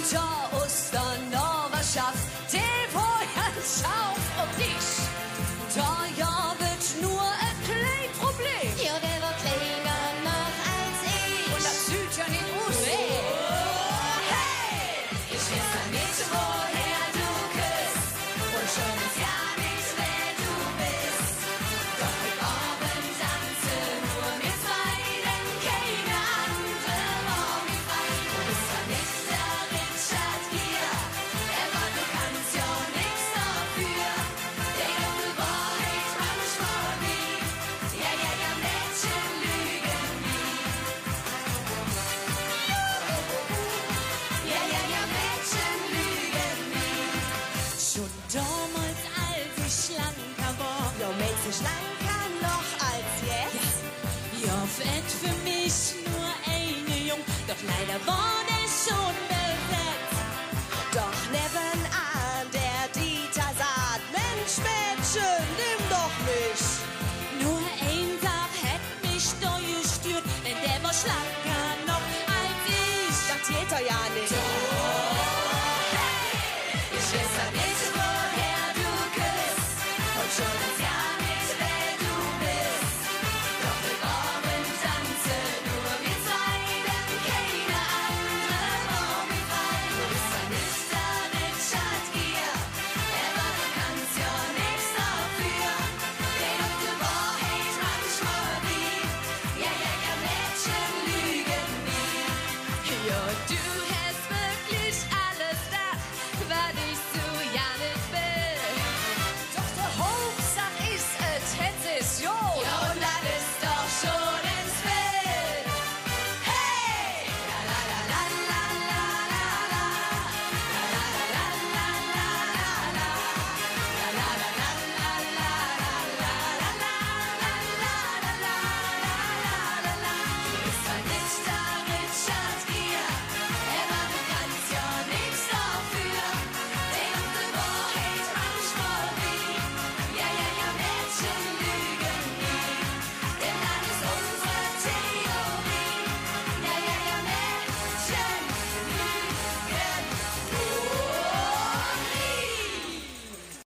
unter Ostern noch was schafft, der vorher schauf ob dich. Da ja wird nur ein kleines Problem. Ja, der war kleiner noch als ich. Und das süd ja nicht aus. Hey, ich weiß dann nicht, woher du küsst. Und schon ist ja nicht, wer du bist. Doch mit Abend tanzen nur mit zwei, denn keine andere morgen frei. Du bist zwar nicht der Richard hier, aber du kannst ja nichts dafür. Der Junge war nicht manchmal wie. Ja, ja, ja, Mädchen lügen nie. Ja, ja, ja, Mädchen lügen nie. Schon damals, als ich schlanker war, Ja, Mädchen schlanker noch als jetzt. ja, fett für mich nur eine Jung, doch leider war